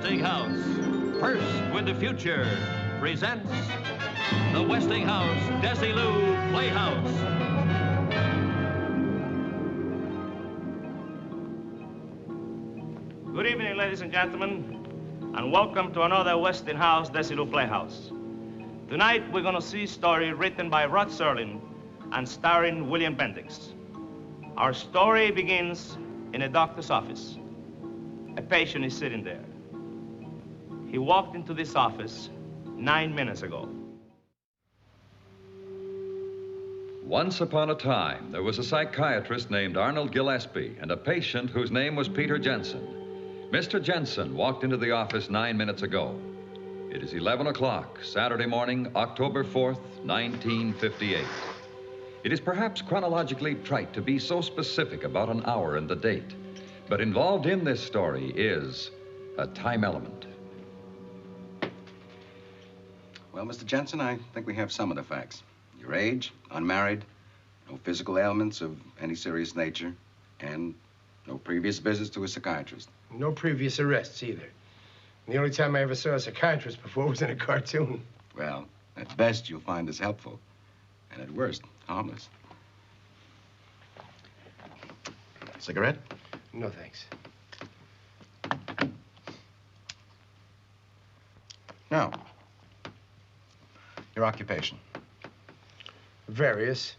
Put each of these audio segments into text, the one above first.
Westinghouse, first with the future, presents the Westinghouse Desilu Playhouse. Good evening, ladies and gentlemen, and welcome to another Westinghouse Desilu Playhouse. Tonight, we're going to see a story written by Rod Serling and starring William Bendix. Our story begins in a doctor's office. A patient is sitting there. He walked into this office 9 minutes ago. Once upon a time, there was a psychiatrist named Arnold Gillespie and a patient whose name was Peter Jensen. Mr. Jensen walked into the office 9 minutes ago. It is 11 o'clock, Saturday morning, October 4th, 1958. It is perhaps chronologically trite to be so specific about an hour and the date, but involved in this story is a time element. Well, Mr. Jensen, I think we have some of the facts. Your age, unmarried, no physical ailments of any serious nature, and no previous visits to a psychiatrist. No previous arrests either. The only time I ever saw a psychiatrist before was in a cartoon. Well, at best, you'll find this helpful, and at worst, harmless. Cigarette? No, thanks. Now, your occupation. Various.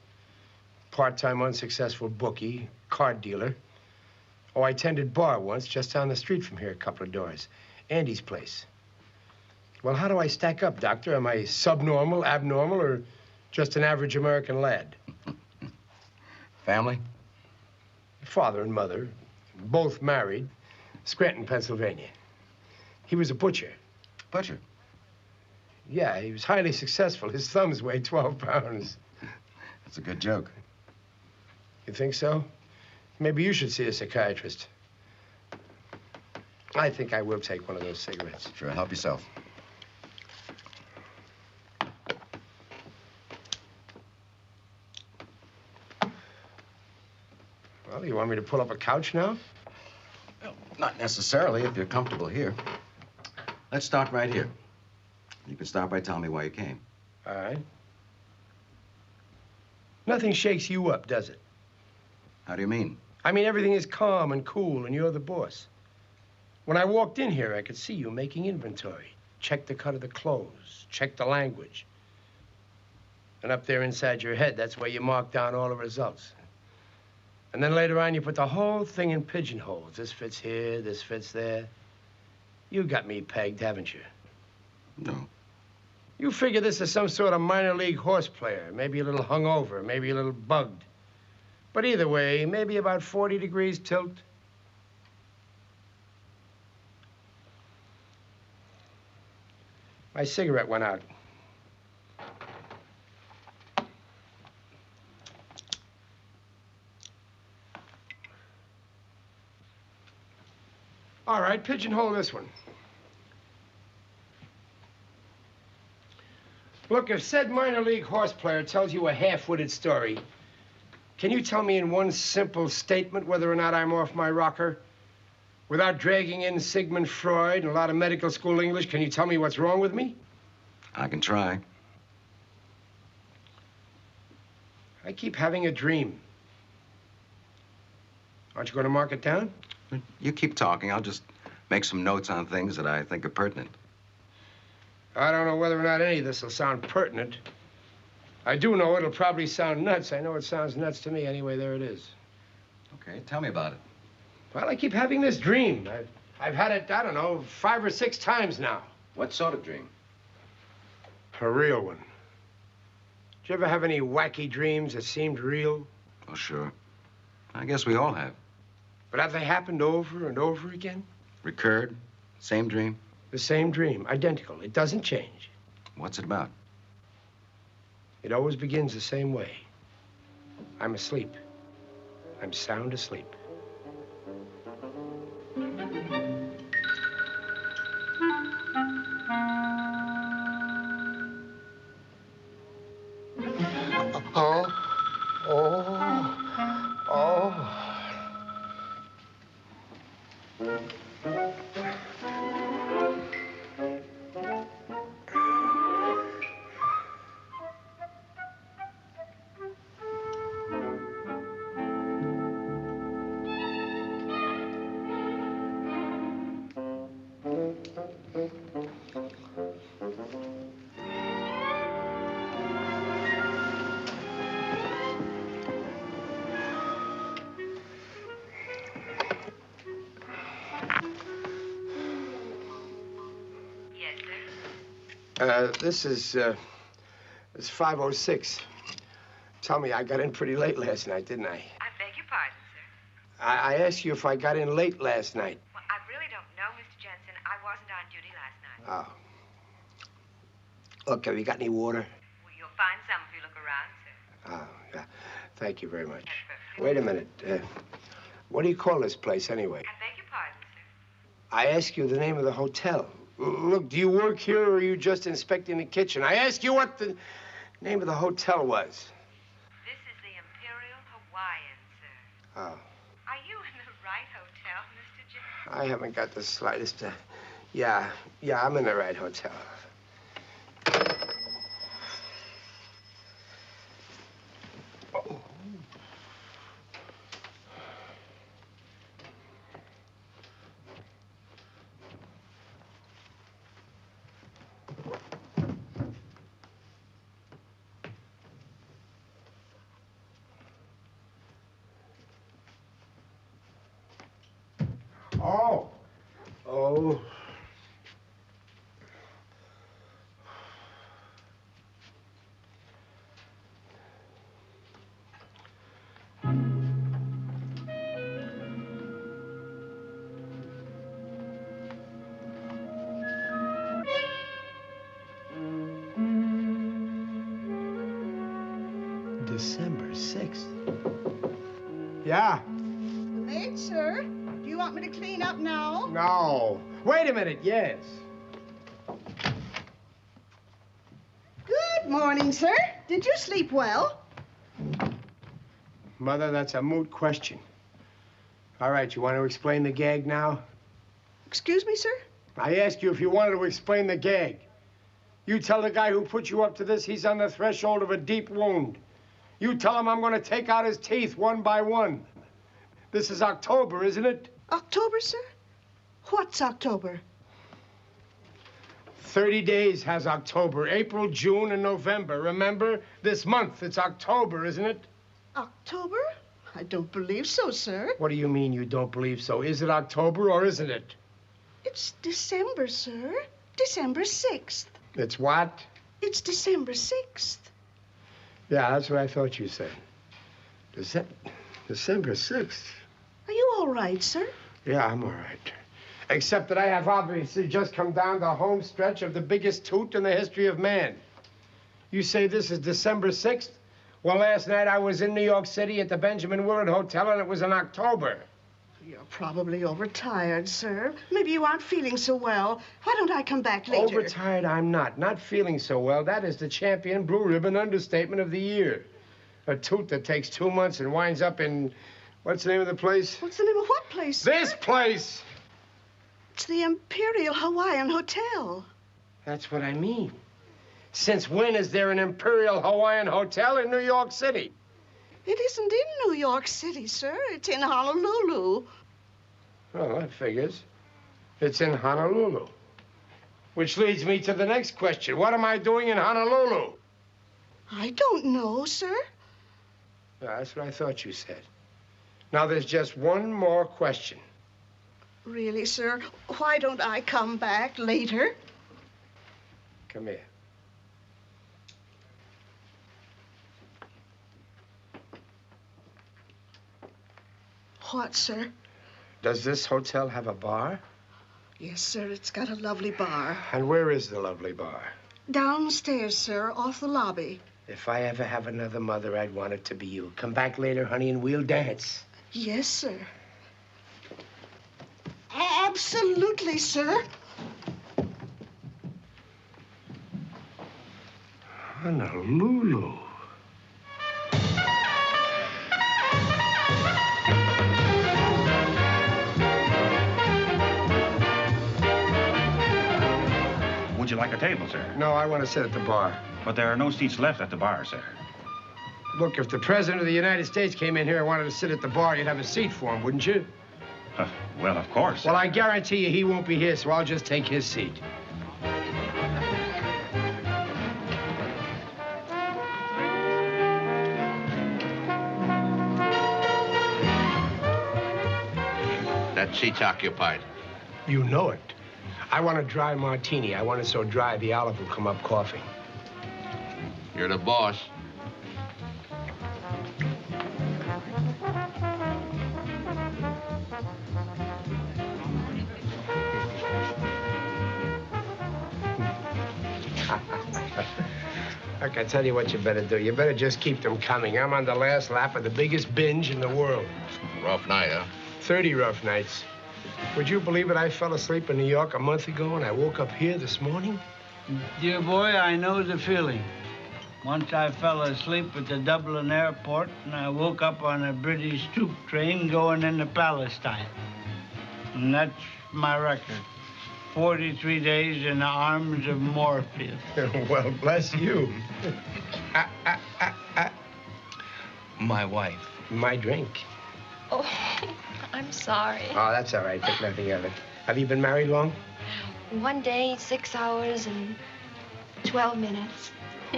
Part-time unsuccessful bookie, card dealer. Oh, I tended bar once just down the street from here, a couple of doors. Andy's place. Well, how do I stack up, Doctor? Am I subnormal, abnormal, or just an average American lad? Family? Father and mother, both married, Scranton, Pennsylvania. He was a butcher. Butcher? Yeah, he was highly successful. His thumbs weighed 12 pounds. That's a good joke. You think so? Maybe you should see a psychiatrist. I think I will take one of those cigarettes. Sure, help yourself. Well, you want me to pull up a couch now? Well, not necessarily, if you're comfortable here. Let's start right here. You can start by telling me why you came. All right. Nothing shakes you up, does it? How do you mean? I mean, everything is calm and cool, and you're the boss. When I walked in here, I could see you making inventory. Check the cut of the clothes, check the language. And up there inside your head, that's where you mark down all the results. And then later on, you put the whole thing in pigeonholes. This fits here, this fits there. You got me pegged, haven't you? No. You figure this is some sort of minor league horse player, maybe a little hungover, maybe a little bugged. But either way, maybe about 40 degrees tilt. My cigarette went out. All right, pigeonhole this one. Look, if said minor league horse player tells you a half-witted story, can you tell me in one simple statement whether or not I'm off my rocker? Without dragging in Sigmund Freud and a lot of medical school English, can you tell me what's wrong with me? I can try. I keep having a dream. Aren't you going to mark it down? You keep talking. I'll just make some notes on things that I think are pertinent. I don't know whether or not any of this will sound pertinent. I do know it'll probably sound nuts. I know it sounds nuts to me. Anyway, there it is. Okay, tell me about it. Well, I keep having this dream. I've had it, I don't know, 5 or 6 times now. What sort of dream? A real one. Did you ever have any wacky dreams that seemed real? Oh, sure. I guess we all have. But have they happened over and over again? Recurred? Same dream? The same dream, identical. It doesn't change. What's it about? It always begins the same way. I'm asleep. I'm sound asleep. This is 506. Tell me, I got in pretty late last night, didn't I? I beg your pardon, sir. I asked you if I got in late last night. Well, I really don't know, Mr. Jensen. I wasn't on duty last night. Oh. Look, have you got any water? Well, you'll find some if you look around, sir. Oh, yeah. Thank you very much. That's perfectly Wait a minute. What do you call this place, anyway? I beg your pardon, sir. I asked you the name of the hotel. Look, do you work here or are you just inspecting the kitchen? I asked you what the name of the hotel was. This is the Imperial Hawaiian, sir. Oh. Are you in the right hotel, Mr. Jensen? I haven't got the slightest. Yeah, I'm in the right hotel. Oh. December 6th. Yeah. Late, sir? Do you want me to clean up now? No. Wait a minute, yes. Good morning, sir. Did you sleep well? Mother, that's a moot question. All right, you want to explain the gag now? Excuse me, sir? I asked you if you wanted to explain the gag. You tell the guy who put you up to this he's on the threshold of a deep wound. You tell him I'm going to take out his teeth one by one. This is October, isn't it? October, sir? What's October? 30 days has October. April, June, and November. Remember? This month, it's October, isn't it? October? I don't believe so, sir. What do you mean you don't believe so? Is it October or isn't it? It's December, sir. December 6th. It's what? It's December 6th. Yeah, that's what I thought you said. December 6th. Are you all right, sir? Yeah, I'm all right. Except that I have obviously just come down the home stretch of the biggest toot in the history of man. You say this is December 6th? Well, last night I was in New York City at the Benjamin Willard Hotel, and it was in October. You're probably overtired, sir. Maybe you aren't feeling so well. Why don't I come back later? Overtired I'm not. Not feeling so well. That is the champion blue ribbon understatement of the year. A toot that takes 2 months and winds up in... What's the name of the place? What's the name of what place, sir? This place! It's the Imperial Hawaiian Hotel. That's what I mean. Since when is there an Imperial Hawaiian Hotel in New York City? It isn't in New York City, sir. It's in Honolulu. Well, that figures. It's in Honolulu. Which leads me to the next question. What am I doing in Honolulu? I don't know, sir. Yeah, that's what I thought you said. Now, there's just one more question. Really, sir? Why don't I come back later? Come here. What, sir? Does this hotel have a bar? Yes, sir. It's got a lovely bar. And where is the lovely bar? Downstairs, sir, off the lobby. If I ever have another mother, I'd want it to be you. Come back later, honey, and we'll dance. Yes, sir. Absolutely, sir. Honolulu. Would you like a table, sir? No, I want to sit at the bar. But there are no seats left at the bar, sir. Look, if the President of the United States came in here and wanted to sit at the bar, you'd have a seat for him, wouldn't you? Well, of course. Well, I guarantee you he won't be here, so I'll just take his seat. That seat's occupied. You know it. I want a dry martini. I want it so dry the olive will come up coughing. You're the boss. Look, I tell you what you better do. You better just keep them coming. I'm on the last lap of the biggest binge in the world. Rough night, huh? 30 rough nights. Would you believe it? I fell asleep in New York a month ago, and I woke up here this morning. Dear boy, I know the feeling. Once I fell asleep at the Dublin airport, and I woke up on a British troop train going into Palestine. And that's my record. 43 days in the arms of Morpheus. Well, bless you. My wife. My drink. Oh, I'm sorry. Oh, that's all right. Think nothing of it. Have you been married long? 1 day, 6 hours, and 12 minutes.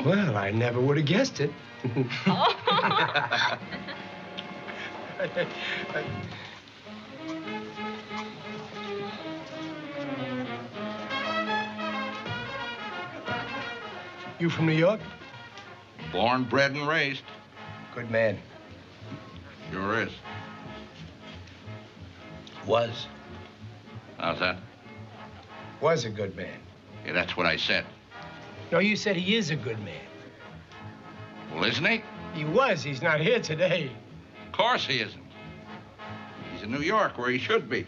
Well, I never would have guessed it. Oh. You from New York? Born, bred, and raised. Good man. Sure is. Was. How's that? Was a good man. Yeah, that's what I said. No, you said he is a good man. Well, isn't he? He was. He's not here today. Of course he isn't. He's in New York, where he should be.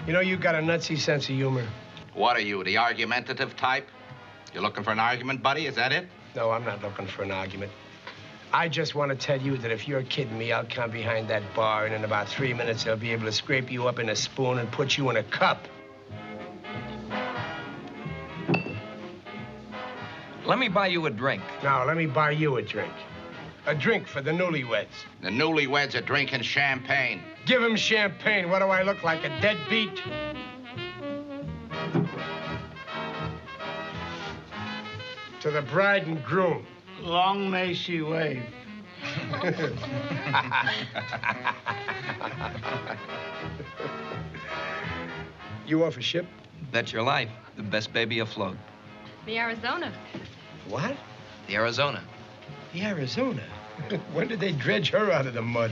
You know, you've got a nutsy sense of humor. What are you, the argumentative type? You looking for an argument, buddy? Is that it? No, I'm not looking for an argument. I just want to tell you that if you're kidding me, I'll come behind that bar, and in about 3 minutes, I'll be able to scrape you up in a spoon and put you in a cup. Let me buy you a drink. No, let me buy you a drink. A drink for the newlyweds. The newlyweds are drinking champagne. Give him champagne. What do I look like, a deadbeat? To the bride and groom. Long may she wave. You off a ship? Bet your life. The best baby afloat. The Arizona. What? The Arizona. The Arizona? When did they dredge her out of the mud?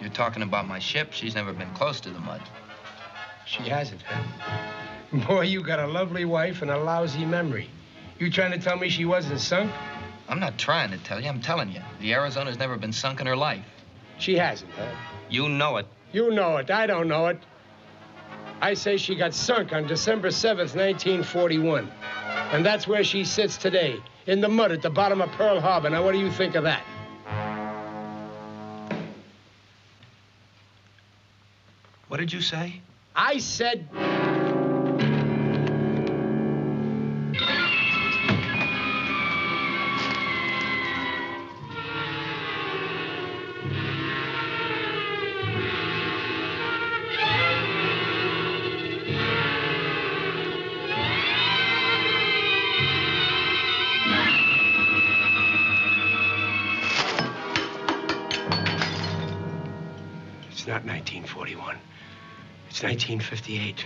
You're talking about my ship. She's never been close to the mud. She hasn't, huh? Boy, you got a lovely wife and a lousy memory. You trying to tell me she wasn't sunk? I'm not trying to tell you. I'm telling you. The Arizona's never been sunk in her life. She hasn't, huh? You know it. You know it. I don't know it. I say she got sunk on December 7th, 1941. And that's where she sits today, in the mud at the bottom of Pearl Harbor. Now, what do you think of that? What did you say? I said... It's not 1941. It's 1958.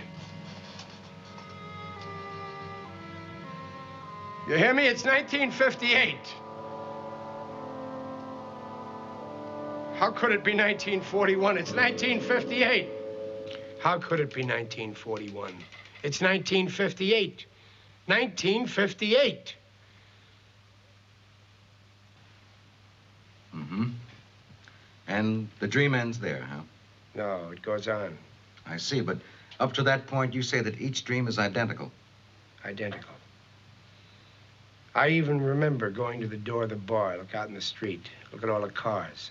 You hear me? It's 1958. How could it be 1941? It's 1958. How could it be 1941? It's 1958. 1958. Mm-hmm. And the dream ends there, huh? No, it goes on. I see, but up to that point, you say that each dream is identical. Identical. I even remember going to the door of the bar, look out in the street, look at all the cars.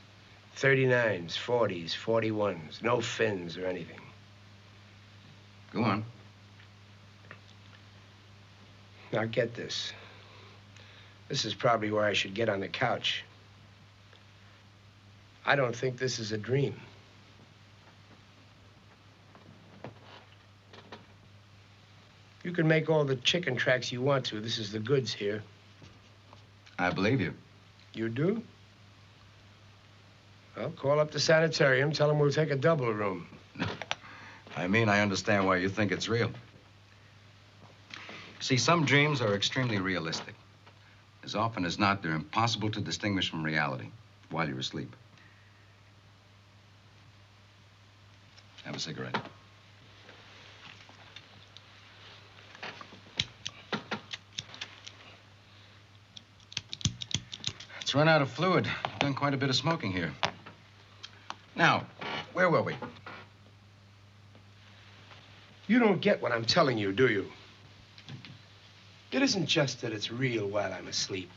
39s, 40s, 41s, no fins or anything. Go on. Now get this. This is probably where I should get on the couch. I don't think this is a dream. You can make all the chicken tracks you want to. This is the goods here. I believe you. You do? Well, call up the sanitarium, tell them we'll take a double room. I mean, I understand why you think it's real. See, some dreams are extremely realistic. As often as not, they're impossible to distinguish from reality while you're asleep. Have a cigarette. It's run out of fluid. I've done quite a bit of smoking here. Now, where were we? You don't get what I'm telling you, do you? It isn't just that it's real while I'm asleep.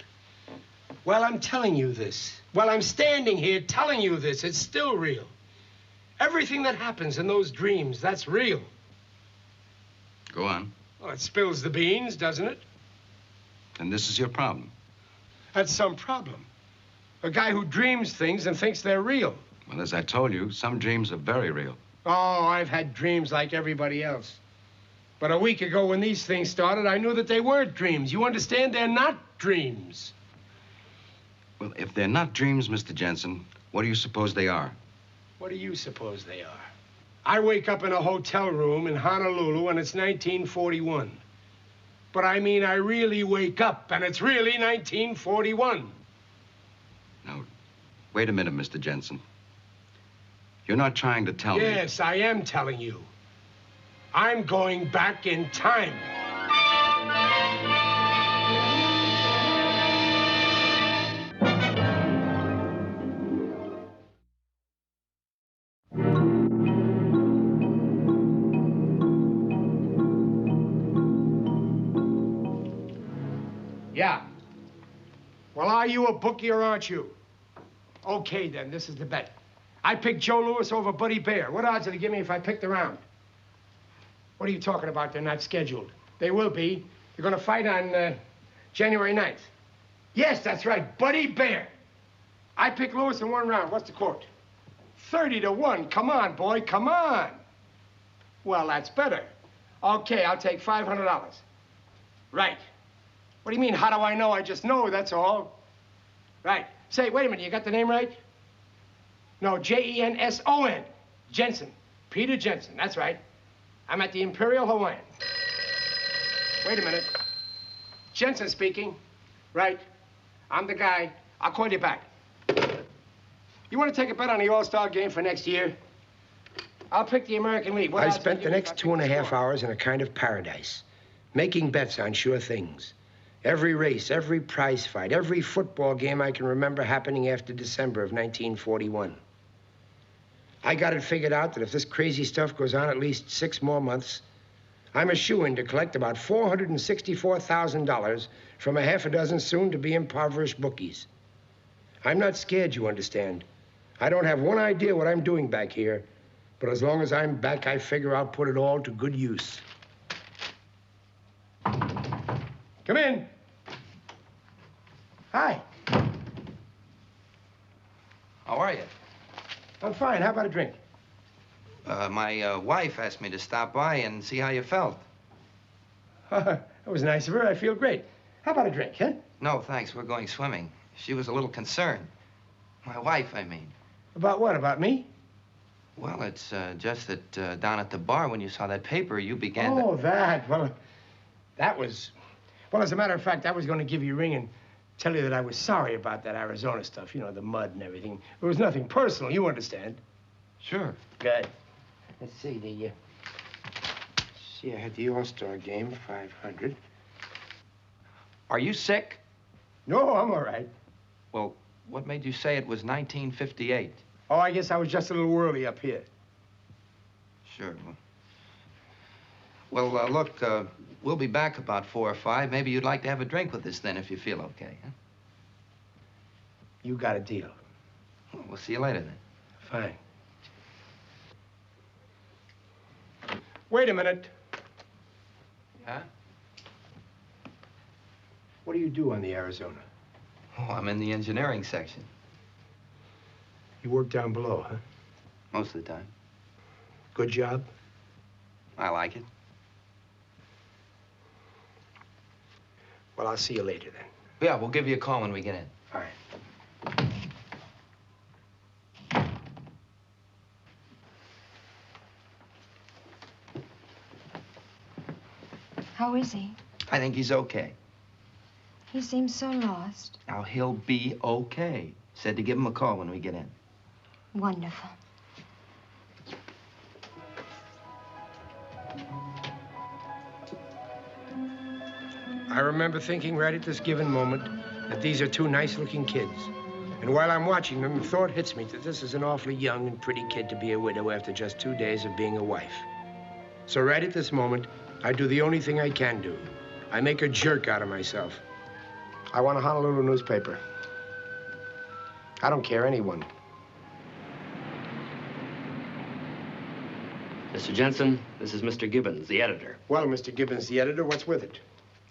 While I'm telling you this, while I'm standing here telling you this, it's still real. Everything that happens in those dreams, that's real. Go on. Well, it spills the beans, doesn't it? And this is your problem. That's some problem. A guy who dreams things and thinks they're real. Well, as I told you, some dreams are very real. Oh, I've had dreams like everybody else. But a week ago when these things started, I knew that they weren't dreams. You understand? They're not dreams. Well, if they're not dreams, Mr. Jensen, what do you suppose they are? What do you suppose they are? I wake up in a hotel room in Honolulu and it's 1941. But I mean, I really wake up and it's really 1941. Now, wait a minute, Mr. Jensen. You're not trying to tell me. Yes, I am telling you. I'm going back in time. Yeah. Well, are you a bookie or aren't you? Okay, then, this is the bet. I picked Joe Louis over Buddy Bear. What odds did he give me if I picked the round? What are you talking about? They're not scheduled. They will be. They're going to fight on January 9th. Yes, that's right, Buddy Bear. I picked Louis in one round. What's the quote? 30-1. Come on, boy, come on. Well, that's better. Okay, I'll take $500. Right. What do you mean, how do I know? I just know, that's all. Right. Say, wait a minute, you got the name right? No, Jenson. Jensen. Peter Jensen, that's right. I'm at the Imperial Hawaiian. Wait a minute. Jensen speaking. Right. I'm the guy. I'll call you back. You want to take a bet on the All-Star game for next year? I'll pick the American League. I spent the next 2.5 hours in a kind of paradise, making bets on sure things. Every race, every prize fight, every football game I can remember happening after December of 1941. I got it figured out that if this crazy stuff goes on at least 6 more months, I'm a shoo-in to collect about $464,000 from a half a dozen soon-to-be impoverished bookies. I'm not scared, you understand. I don't have one idea what I'm doing back here, but as long as I'm back, I figure I'll put it all to good use. Come in. Hi. How are you? I'm fine. How about a drink? My wife asked me to stop by and see how you felt. That was nice of her. I feel great. How about a drink, huh? No, thanks. We're going swimming. She was a little concerned. My wife, I mean. About what? About me? Well, it's just that down at the bar when you saw that paper, you began Oh, that. Well, that was... Well, as a matter of fact, I was going to give you a ring and tell you that I was sorry about that Arizona stuff. You know, the mud and everything. It was nothing personal, you understand. Sure. Good. Let's see, I had the All-Star game, 500. Are you sick? No, I'm all right. Well, what made you say it was 1958? Oh, I guess I was just a little whirly up here. Sure. Well, look, we'll be back about 4 or 5. Maybe you'd like to have a drink with us then if you feel okay, huh? You got a deal. Well, we'll see you later then. Fine. Wait a minute. Huh? What do you do on the Arizona? Oh, I'm in the engineering section. You work down below, huh? Most of the time. Good job? I like it. Well, I'll see you later then. Yeah, we'll give you a call when we get in. All right. How is he? I think he's okay. He seems so lost. Now, he'll be okay. Said to give him a call when we get in. Wonderful. I remember thinking right at this given moment that these are two nice-looking kids. And while I'm watching them, the thought hits me that this is an awfully young and pretty kid to be a widow after just 2 days of being a wife. So right at this moment, I do the only thing I can do. I make a jerk out of myself. I want a Honolulu newspaper. I don't care anyone. Mr. Jensen, this is Mr. Gibbons, the editor. Well, Mr. Gibbons, the editor, what's with it?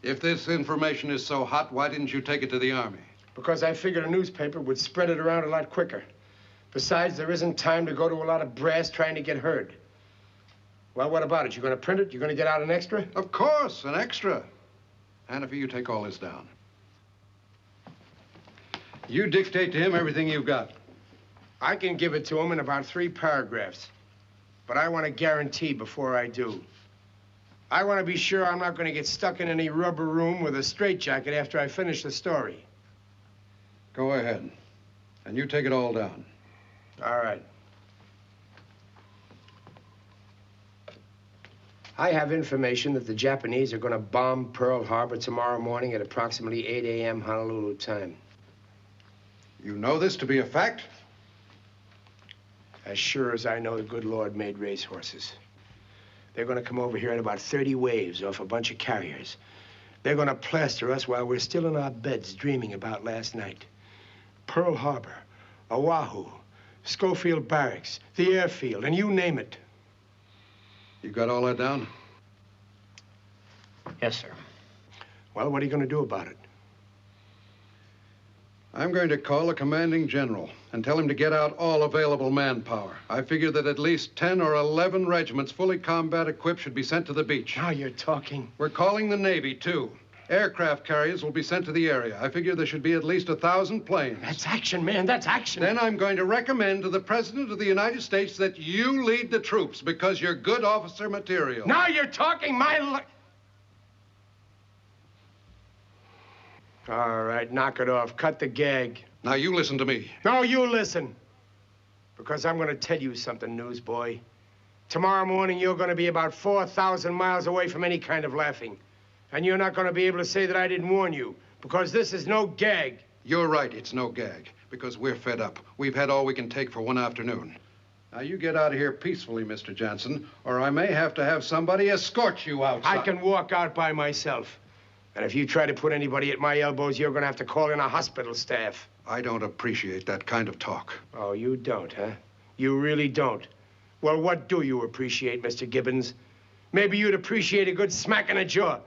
If this information is so hot, why didn't you take it to the Army? Because I figured a newspaper would spread it around a lot quicker. Besides, there isn't time to go to a lot of brass trying to get heard. Well, what about it? You going to print it? You going to get out an extra? Of course, an extra. Hannafy, you take all this down. You dictate to him everything you've got. I can give it to him in about 3 paragraphs. But I want a guarantee before I do. I want to be sure I'm not going to get stuck in any rubber room with a straitjacket after I finish the story. Go ahead. And you take it all down. All right. I have information that the Japanese are going to bomb Pearl Harbor tomorrow morning at approximately 8 a.m. Honolulu time. You know this to be a fact? As sure as I know the good Lord made racehorses. They're going to come over here in about 30 waves off a bunch of carriers. They're going to plaster us while we're still in our beds dreaming about last night. Pearl Harbor, Oahu, Schofield Barracks, the airfield, and you name it. You got all that down? Yes, sir. Well, what are you going to do about it? I'm going to call the commanding general and tell him to get out all available manpower. I figure that at least 10 or 11 regiments fully combat equipped should be sent to the beach. Now you're talking. We're calling the Navy, too. Aircraft carriers will be sent to the area. I figure there should be at least 1,000 planes. That's action, man. That's action. Then I'm going to recommend to the President of the United States that you lead the troops because you're good officer material. Now you're talking All right, knock it off. Cut the gag. Now you listen to me. No, you listen. Because I'm going to tell you something, newsboy. Tomorrow morning, you're going to be about 4,000 miles away from any kind of laughing. And you're not going to be able to say that I didn't warn you, because this is no gag. You're right, it's no gag, because we're fed up. We've had all we can take for one afternoon. Now, you get out of here peacefully, Mr. Jansen, or I may have to have somebody escort you outside. I can walk out by myself. And if you try to put anybody at my elbows, you're going to have to call in a hospital staff. I don't appreciate that kind of talk. Oh, you don't, huh? You really don't. Well, what do you appreciate, Mr. Gibbons? Maybe you'd appreciate a good smack in the jaw.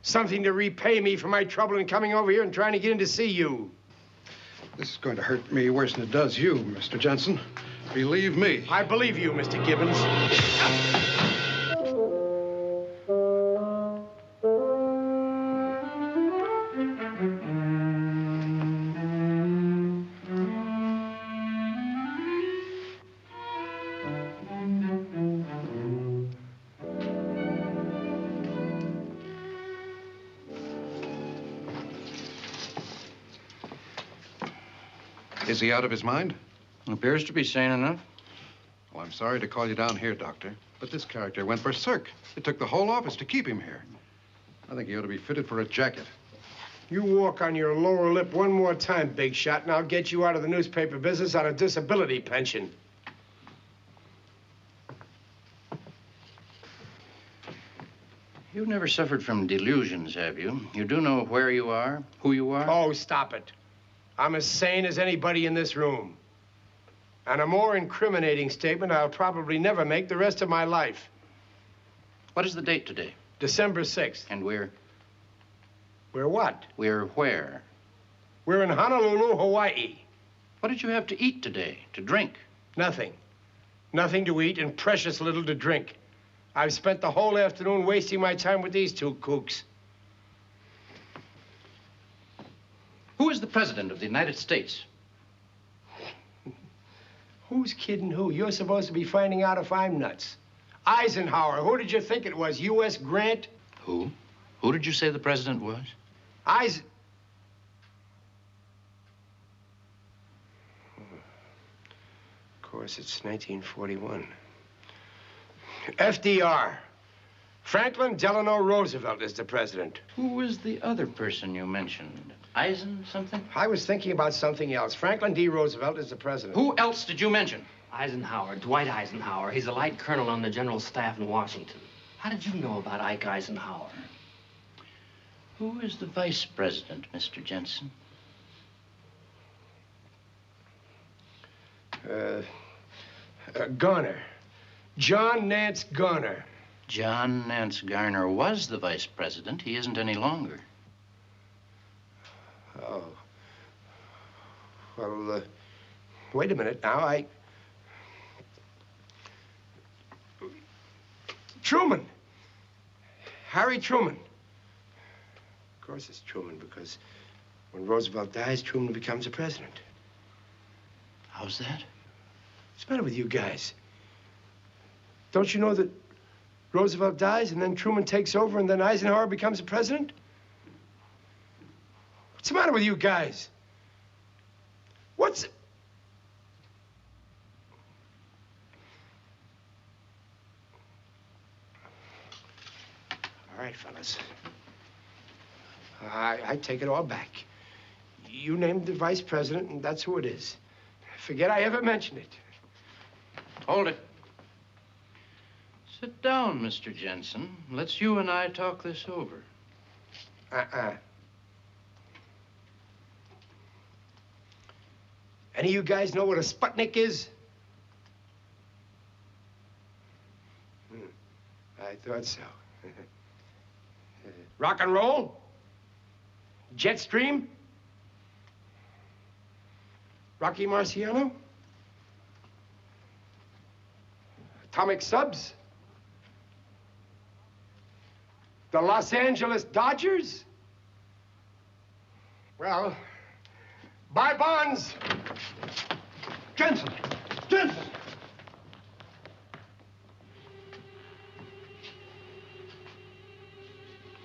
Something to repay me for my trouble in coming over here and trying to get in to see you. This is going to hurt me worse than it does you, Mr. Jensen. Believe me. I believe you, Mr. Gibbons. Is he out of his mind? Appears to be sane enough. Well, I'm sorry to call you down here, Doctor, but this character went berserk. It took the whole office to keep him here. I think he ought to be fitted for a jacket. You walk on your lower lip one more time, big shot, and I'll get you out of the newspaper business on a disability pension. You've never suffered from delusions, have you? You do know where you are, who you are? Oh, stop it. I'm as sane as anybody in this room. And a more incriminating statement I'll probably never make the rest of my life. What is the date today? December 6th. And we're what? We're where? We're in Honolulu, Hawaii. What did you have to eat today, to drink? Nothing. Nothing to eat and precious little to drink. I've spent the whole afternoon wasting my time with these two kooks. Who is the President of the United States? Who's kidding who? You're supposed to be finding out if I'm nuts. Eisenhower. Who did you think it was? U.S. Grant? Who? Who did you say the president was? Of course, it's 1941. FDR. Franklin Delano Roosevelt is the president. Who was the other person you mentioned? Eisen something? I was thinking about something else. Franklin D. Roosevelt is the president. Who else did you mention? Eisenhower, Dwight Eisenhower. He's a light colonel on the general staff in Washington. How did you know about Ike Eisenhower? Who is the vice president, Mr. Jensen? Garner. John Nance Garner. John Nance Garner was the vice president. He isn't any longer. Oh. Well, wait a minute now. Truman. Harry Truman. Of course it's Truman, because when Roosevelt dies, Truman becomes the president. How's that? What's the matter with you guys? Don't you know that Roosevelt dies and then Truman takes over and then Eisenhower becomes the president? What's the matter with you guys? What's... All right, fellas. I take it all back. You named the vice president, and that's who it is. Forget I ever mentioned it. Hold it. Sit down, Mr. Jensen. Let's you and I talk this over. Any of you guys know what a Sputnik is? I thought so. Rock and roll? Jetstream? Rocky Marciano? Atomic subs? The Los Angeles Dodgers? Well, buy bonds. Jensen! Jensen!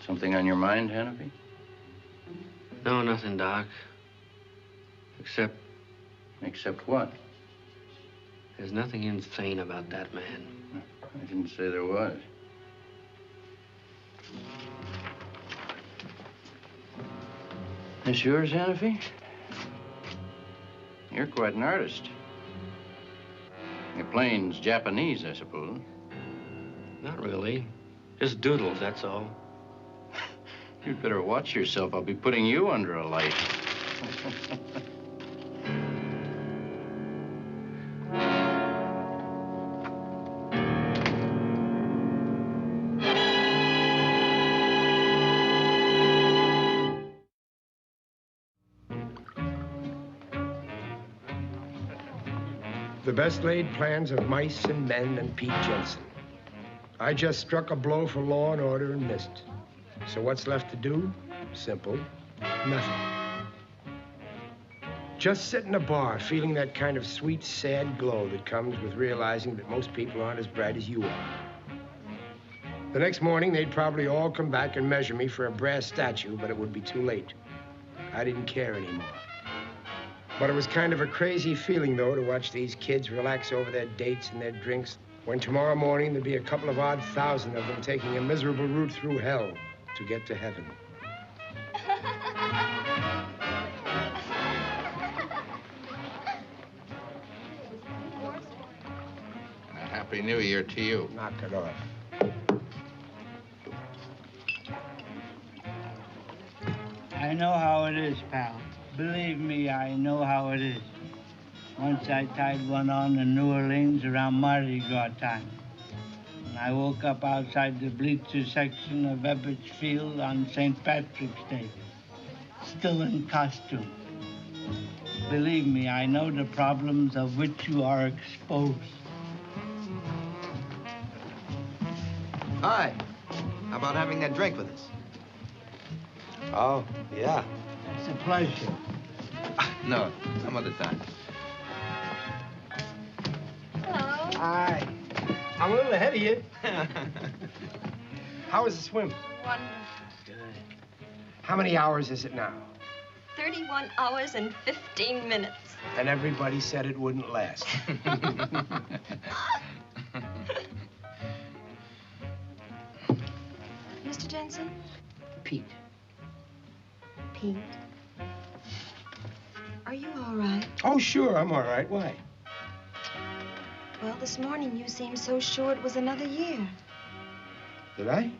Something on your mind, Hannafy? No, nothing, Doc. Except... Except what? There's nothing insane about that man. I didn't say there was. This yours, Hannafy? You're quite an artist. Your plane's Japanese, I suppose. Not really. Just doodles, that's all. You'd better watch yourself. I'll be putting you under a light. The best laid plans of mice and men and Pete Jensen. I just struck a blow for law and order and missed. So what's left to do? Simple. Nothing. Just sit in a bar feeling that kind of sweet, sad glow that comes with realizing that most people aren't as bright as you are. The next morning, they'd probably all come back and measure me for a brass statue, but it would be too late. I didn't care anymore. But it was kind of a crazy feeling, though, to watch these kids relax over their dates and their drinks, when tomorrow morning there'd be a couple of odd thousand of them taking a miserable route through hell to get to heaven. A Happy New Year to you. Knock it off. I know how it is, pal. Believe me, I know how it is. Once I tied one on in New Orleans around Mardi Gras time. And I woke up outside the bleacher section of Ebbets Field on St. Patrick's Day, still in costume. Believe me, I know the problems of which you are exposed. Hi. How about having that drink with us? Oh, yeah. It's a pleasure. No, some other time. Hi. I'm a little ahead of you. How was the swim? Wonderful. Good. How many hours is it now? 31 hours and 15 minutes. And everybody said it wouldn't last. Mr. Jensen? Pete. Pete? Are you all right? Oh, sure, I'm all right. Why? Well, this morning you seemed so sure it was another year. Did I?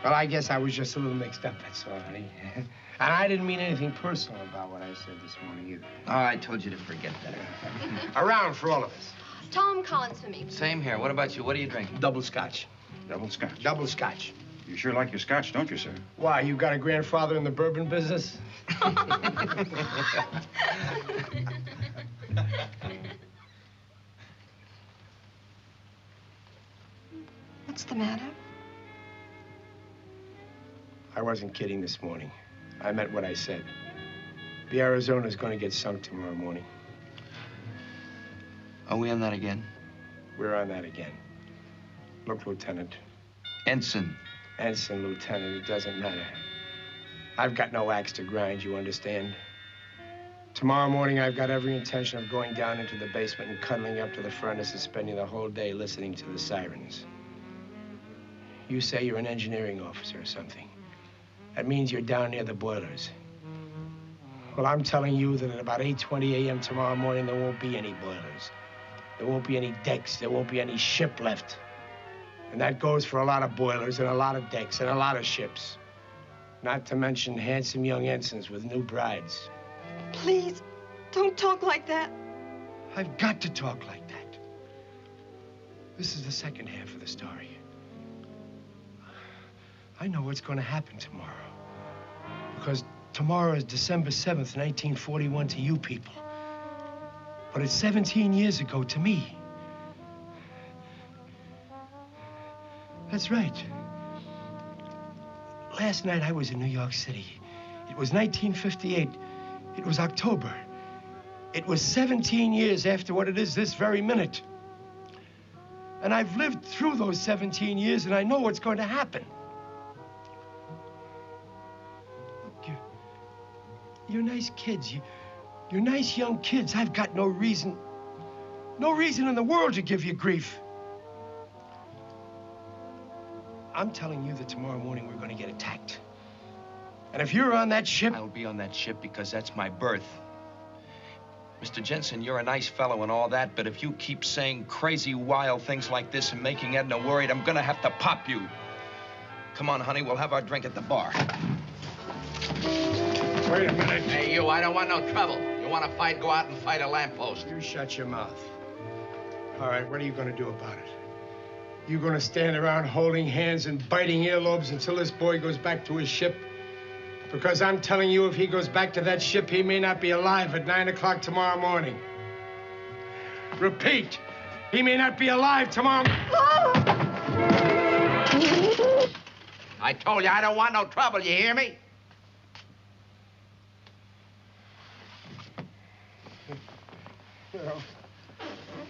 Well, I guess I was just a little mixed up, that's all, honey. And I didn't mean anything personal about what I said this morning either. Oh, I told you to forget that. Around for all of us. Tom Collins for me. Same here. What about you? What are you drinking? Double scotch. Double scotch. Double scotch. You sure like your scotch, don't you, sir? Why, you got a grandfather in the bourbon business? What's the matter? I wasn't kidding this morning. I meant what I said. The Arizona's going to get sunk tomorrow morning. Are we on that again? We're on that again. Look, Lieutenant. Ensign. Ensign, Lieutenant, it doesn't matter. I've got no axe to grind, you understand? Tomorrow morning, I've got every intention of going down into the basement and cuddling up to the furnace and spending the whole day listening to the sirens. You say you're an engineering officer or something. That means you're down near the boilers. Well, I'm telling you that at about 8:20 a.m. tomorrow morning, there won't be any boilers. There won't be any decks. There won't be any ship left. And that goes for a lot of boilers and a lot of decks and a lot of ships. Not to mention handsome young ensigns with new brides. Please, don't talk like that. I've got to talk like that. This is the second half of the story. I know what's going to happen tomorrow. Because tomorrow is December 7th, 1941 to you people. But it's 17 years ago to me. That's right. Last night I was in New York City. It was 1958. It was October. It was 17 years after what it is this very minute. And I've lived through those 17 years and I know what's going to happen. Look, you're nice kids. You're nice young kids. I've got no reason in the world to give you grief. I'm telling you that tomorrow morning we're going to get attacked. And if you're on that ship... I'll be on that ship because that's my berth. Mr. Jensen, you're a nice fellow and all that, but if you keep saying crazy, wild things like this and making Edna worried, I'm going to have to pop you. Come on, honey, we'll have our drink at the bar. Wait a minute. Hey, you, I don't want no trouble. You want to fight, go out and fight a lamppost. You shut your mouth. All right, what are you going to do about it? You going to stand around holding hands and biting earlobes until this boy goes back to his ship? Because I'm telling you, if he goes back to that ship, he may not be alive at 9 o'clock tomorrow morning. Repeat, he may not be alive tomorrow. I told you I don't want no trouble, you hear me?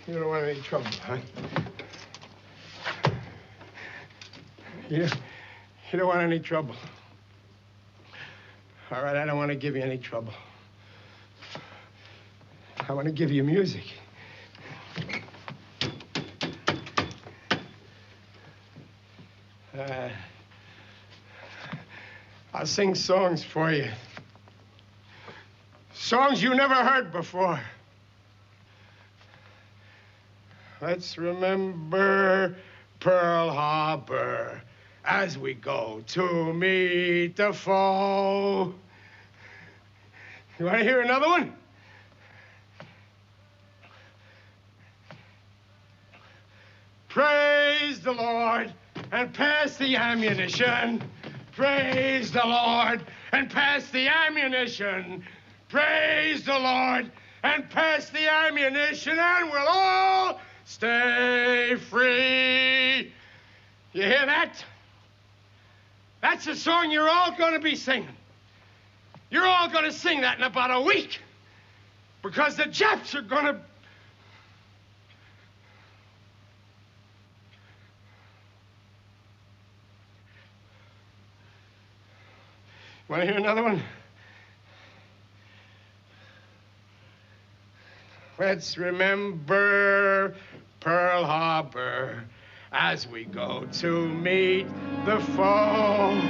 You don't want any trouble, huh? You don't want any trouble. All right, I don't want to give you any trouble. I want to give you music. I'll sing songs for you. Songs you never heard before. Let's remember Pearl Harbor as we go to meet the foe. You want to hear another one? Praise the Lord and pass the ammunition. Praise the Lord and pass the ammunition. Praise the Lord and pass the ammunition, and we'll all stay free. You hear that? That's the song you're all going to be singing. You're all going to sing that in about a week. Because the Japs are going to... Want to hear another one? Let's remember Pearl Harbor as we go to meet the foe.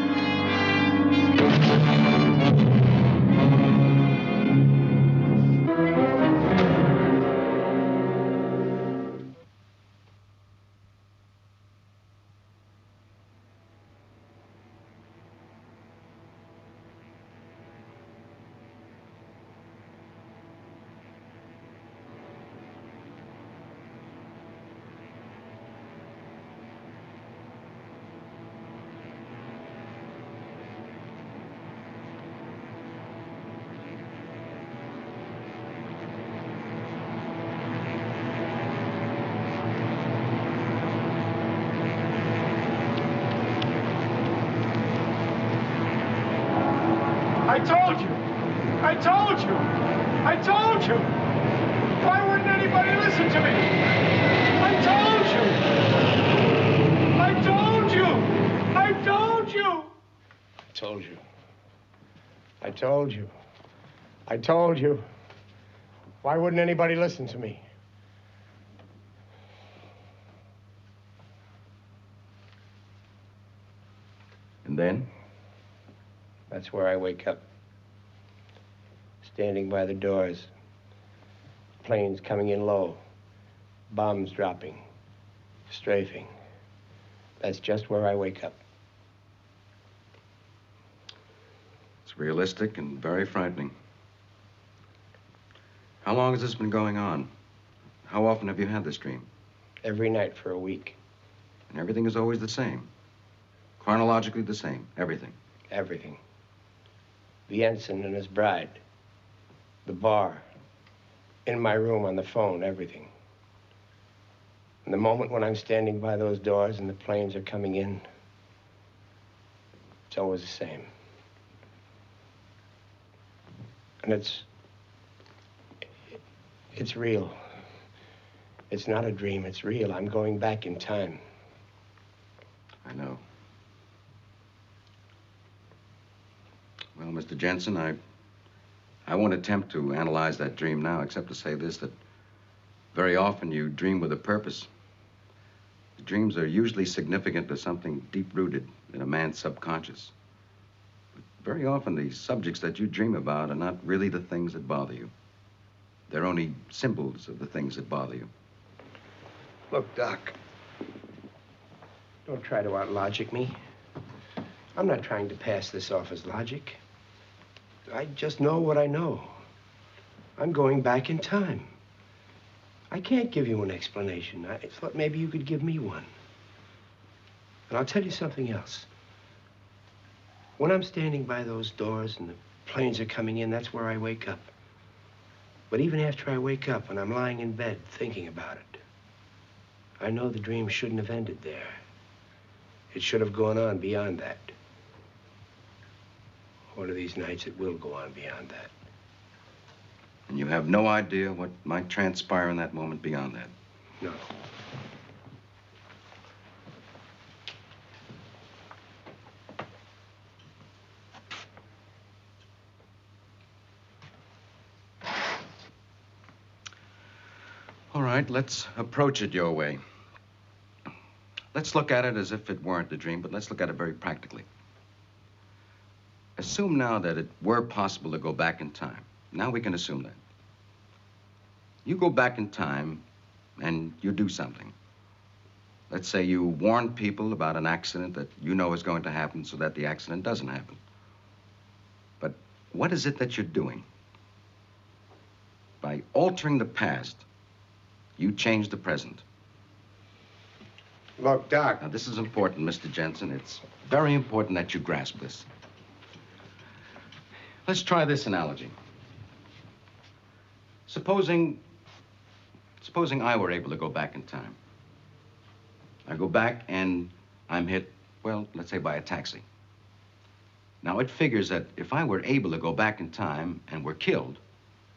I told you! I told you! I told you! Why wouldn't anybody listen to me? I told you! I told you! I told you! I told you. I told you. I told you. Why wouldn't anybody listen to me? And then? That's where I wake up. Standing by the doors. Planes coming in low. Bombs dropping. Strafing. That's just where I wake up. It's realistic and very frightening. How long has this been going on? How often have you had this dream? Every night for a week. And everything is always the same. Chronologically the same. Everything. Everything. The ensign and his bride. The bar. In my room on the phone. Everything. And the moment when I'm standing by those doors and the planes are coming in, it's always the same. And it's real. It's not a dream, it's real. I'm going back in time. I know. Well, Mr. Jensen, I won't attempt to analyze that dream now, except to say this, that very often you dream with a purpose. The dreams are usually significant to something deep-rooted in a man's subconscious. But very often the subjects that you dream about are not really the things that bother you. They're only symbols of the things that bother you. Look, Doc, don't try to out-logic me. I'm not trying to pass this off as logic. I just know what I know. I'm going back in time. I can't give you an explanation. I thought maybe you could give me one. And I'll tell you something else. When I'm standing by those doors and the planes are coming in, that's where I wake up. But even after I wake up and I'm lying in bed thinking about it, I know the dream shouldn't have ended there. It should have gone on beyond that. One of these nights, it will go on beyond that. And you have no idea what might transpire in that moment beyond that? No. All right, let's approach it your way. Let's look at it as if it weren't a dream, but let's look at it very practically. Assume now that it were possible to go back in time. Now we can assume that. You go back in time and you do something. Let's say you warn people about an accident that you know is going to happen so that the accident doesn't happen. But what is it that you're doing? By altering the past, you change the present. Look, Doc. Now, this is important, Mr. Jensen. It's very important that you grasp this. Let's try this analogy. Supposing I were able to go back in time. I go back and I'm hit, well, let's say by a taxi. Now, it figures that if I were able to go back in time and were killed,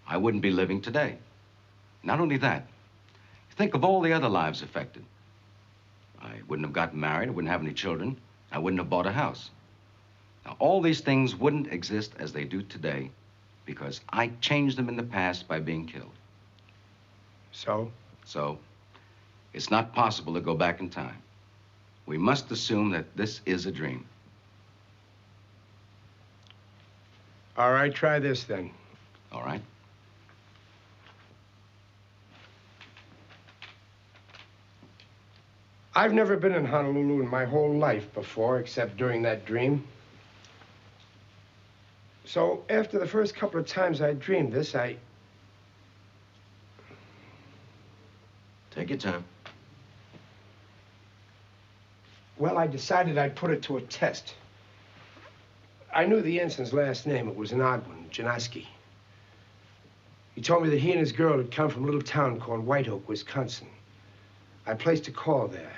I wouldn't be living today. Not only that, think of all the other lives affected. I wouldn't have gotten married, I wouldn't have any children, I wouldn't have bought a house. Now, all these things wouldn't exist as they do today because I changed them in the past by being killed. So? So, it's not possible to go back in time. We must assume that this is a dream. All right, try this then. All right. I've never been in Honolulu in my whole life before, except during that dream. So after the first couple of times I dreamed this, Take your time. Well, I decided I'd put it to a test. I knew the ensign's last name. It was an odd one, Janoski. He told me that he and his girl had come from a little town called White Oak, Wisconsin. I placed a call there.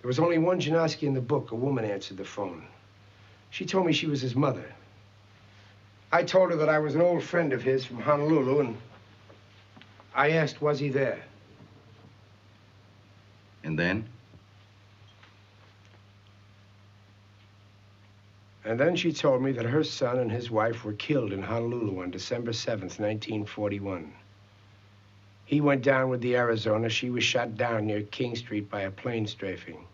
There was only one Janoski in the book. A woman answered the phone. She told me she was his mother. I told her that I was an old friend of his from Honolulu, and I asked, was he there? And then? And then she told me that her son and his wife were killed in Honolulu on December 7th, 1941. He went down with the Arizona. She was shot down near King Street by a plane strafing.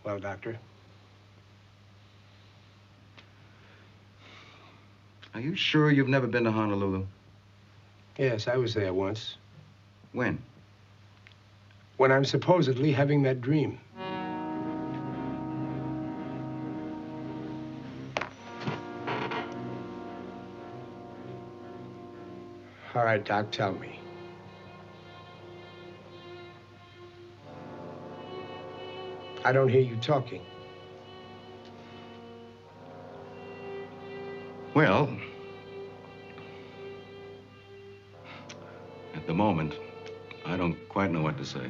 Well, Doctor? Are you sure you've never been to Honolulu? Yes, I was there once. When? When I'm supposedly having that dream. All right, Doc, tell me. I don't hear you talking. Well, at the moment, I don't quite know what to say.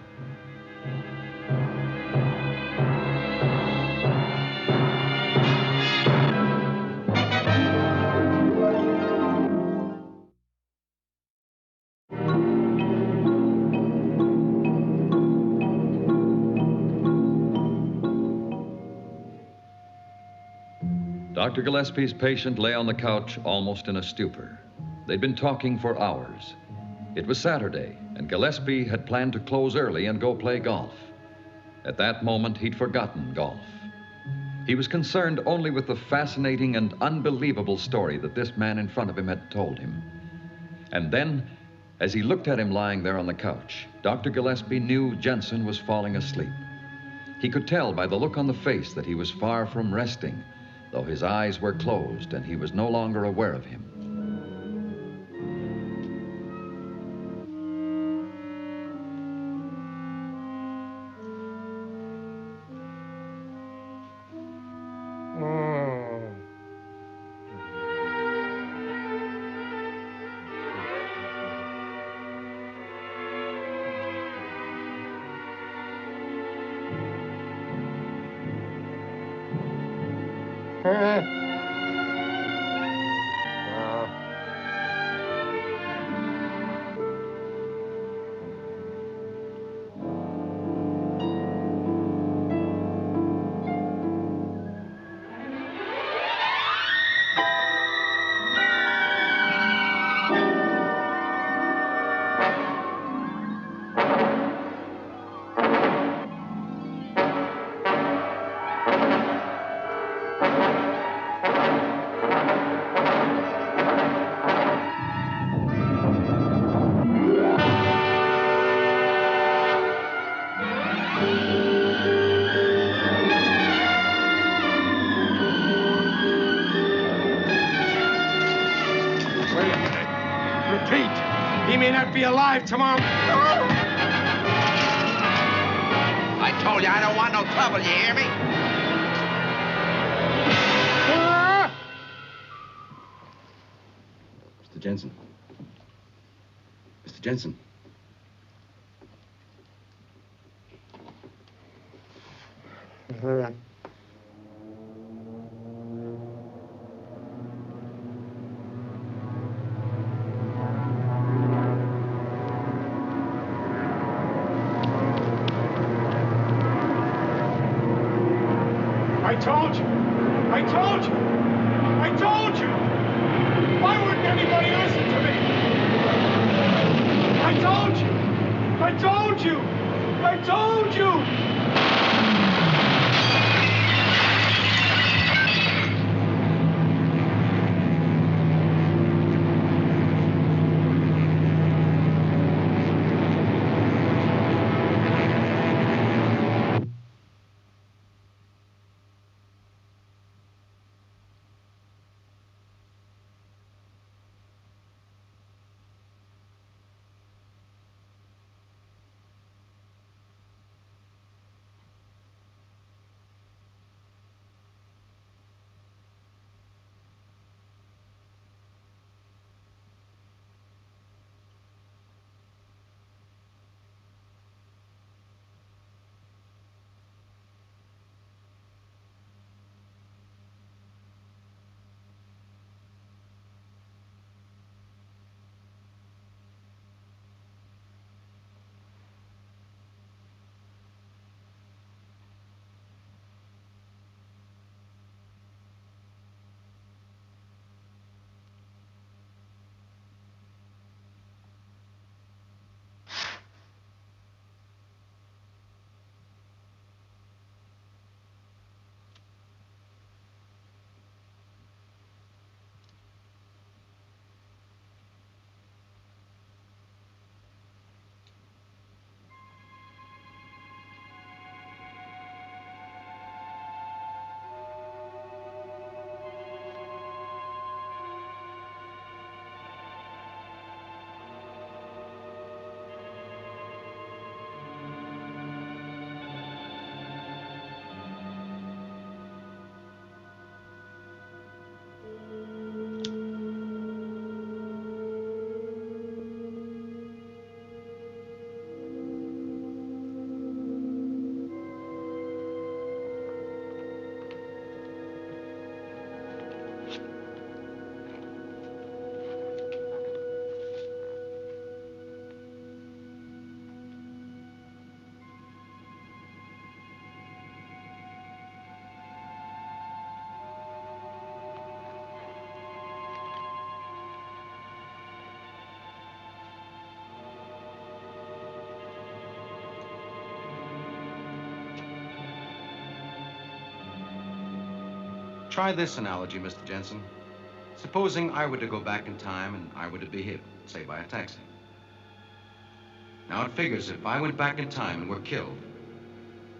Dr. Gillespie's patient lay on the couch almost in a stupor. They'd been talking for hours. It was Saturday, and Gillespie had planned to close early and go play golf. At that moment, he'd forgotten golf. He was concerned only with the fascinating and unbelievable story that this man in front of him had told him. And then, as he looked at him lying there on the couch, Dr. Gillespie knew Jensen was falling asleep. He could tell by the look on the face that he was far from resting, though his eyes were closed and he was no longer aware of him. He may not be alive tomorrow. I told you I don't want no trouble, you hear me? Mr. Jensen. Mr. Jensen. I told you. I told you. I told you. Why wouldn't anybody listen to me? I told you. I told you. I told you. Try this analogy, Mr. Jensen. Supposing I were to go back in time and I were to be hit, say, by a taxi. Now, it figures if I went back in time and were killed,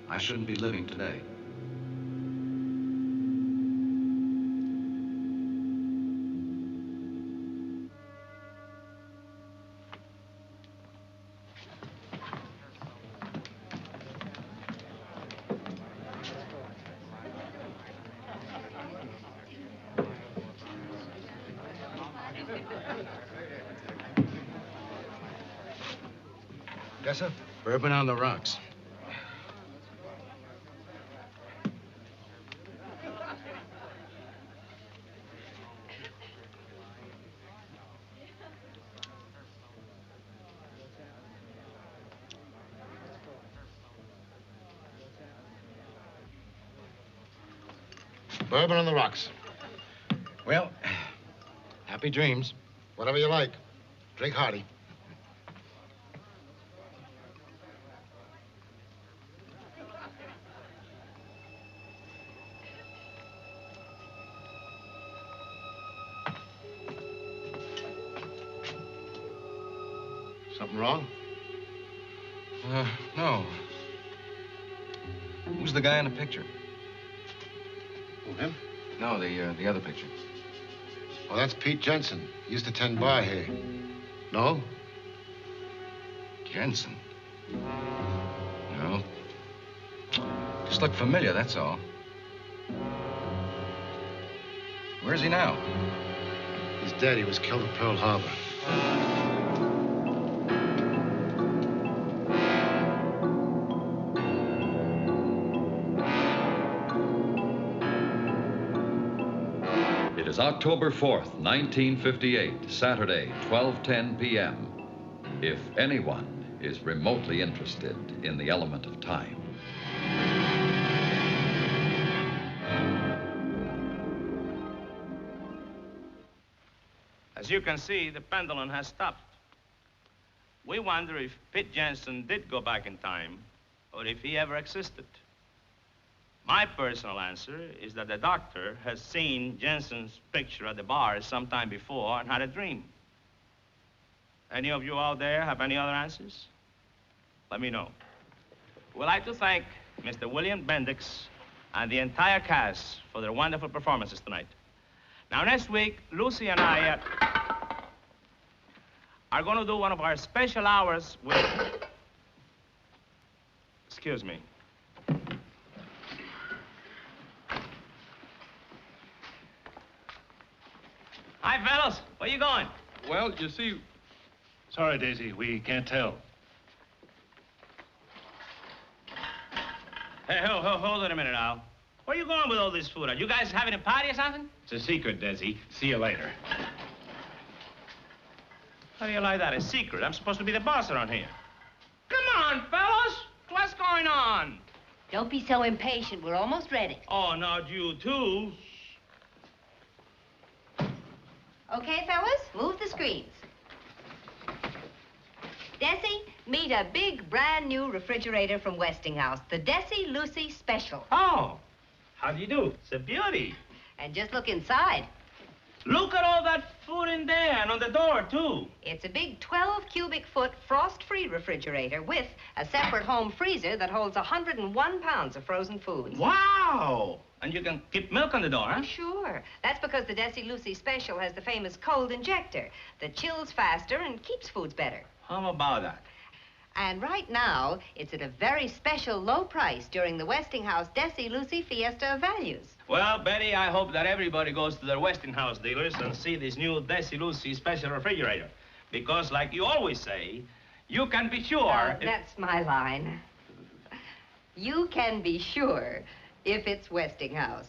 I shouldn't be living today. Yes, sir? Bourbon on the rocks. Bourbon on the rocks. Well, happy dreams. Whatever you like. Drink hearty. Something wrong? No. Who's the guy in the picture? Who, him? No, the other picture. Oh, that's Pete Jensen. He used to tend bar here. No? Jensen? No. Just looked familiar, that's all. Where's he now? He's dead. He was killed at Pearl Harbor. It is October 4th, 1958, Saturday, 12:10 p.m. If anyone is remotely interested in the element of time. As you can see, the pendulum has stopped. We wonder if Pete Jensen did go back in time, or if he ever existed. My personal answer is that the doctor has seen Jensen's picture at the bar sometime before and had a dream. Any of you out there have any other answers? Let me know. We'd like to thank Mr. William Bendix and the entire cast for their wonderful performances tonight. Now, next week, Lucy and I are going to do one of our special hours with... Excuse me. Hi, fellas. Where you going? Well, you see... Sorry, Daisy, we can't tell. Hey, hold it a minute, Al. Where you going with all this food? Are you guys having a party or something? It's a secret, Desi. See you later. How do you like that? A secret? I'm supposed to be the boss around here. Come on, fellas. What's going on? Don't be so impatient. We're almost ready. Oh, not you, too. Okay, fellas, move the screens. Desi, meet a big, brand-new refrigerator from Westinghouse, the Desi Lucy Special. Oh, how do you do? It's a beauty. And just look inside. Look at all that food in there and on the door, too. It's a big 12-cubic-foot frost-free refrigerator with a separate home freezer that holds 101 pounds of frozen foods. Wow! And you can keep milk on the door, huh? Oh, sure. That's because the Desi Lucy Special has the famous cold injector that chills faster and keeps foods better. How about that? And right now, it's at a very special low price during the Westinghouse Desi Lucy Fiesta of Values. Well, Betty, I hope that everybody goes to their Westinghouse dealers and see this new Desi Lucy special refrigerator. Because, like you always say, you can be sure... That's my line. You can be sure if it's Westinghouse.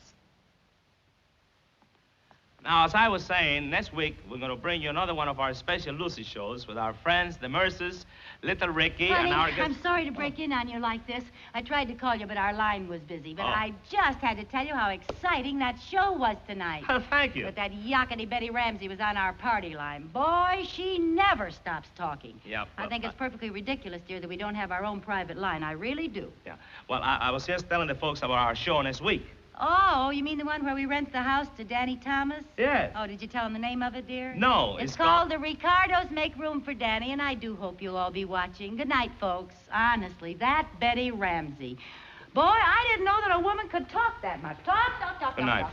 Now, as I was saying, next week, we're going to bring you another one of our special Lucy shows with our friends, the Mercers, Little Ricky, Honey, and our... I'm sorry to break in on you like this. I tried to call you, but our line was busy. But I just had to tell you how exciting that show was tonight. Oh, thank you. But that yakety Betty Ramsey was on our party line. Boy, she never stops talking. Yep. I think it's perfectly ridiculous, dear, that we don't have our own private line. I really do. Yeah. Well, I was just telling the folks about our show next week. Oh, you mean the one where we rent the house to Danny Thomas? Yes. Oh, did you tell him the name of it, dear? No, It's called The Ricardos Make Room for Danny, and I do hope you'll all be watching. Good night, folks. Honestly, that Betty Ramsey. Boy, I didn't know that a woman could talk that much. Talk. Good night.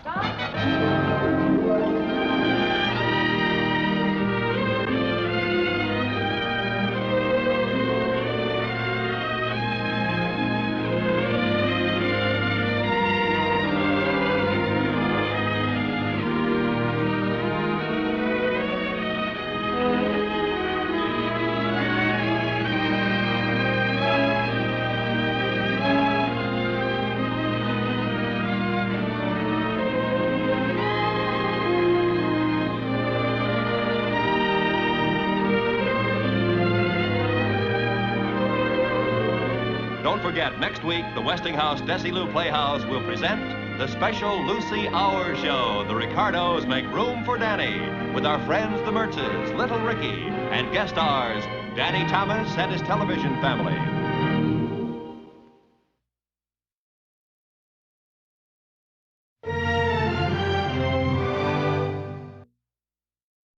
Don't forget, next week, the Westinghouse Desilu Playhouse will present the special Lucy Hour show, The Ricardos Make Room for Danny, with our friends the Mertzes, Little Ricky, and guest stars Danny Thomas and his television family.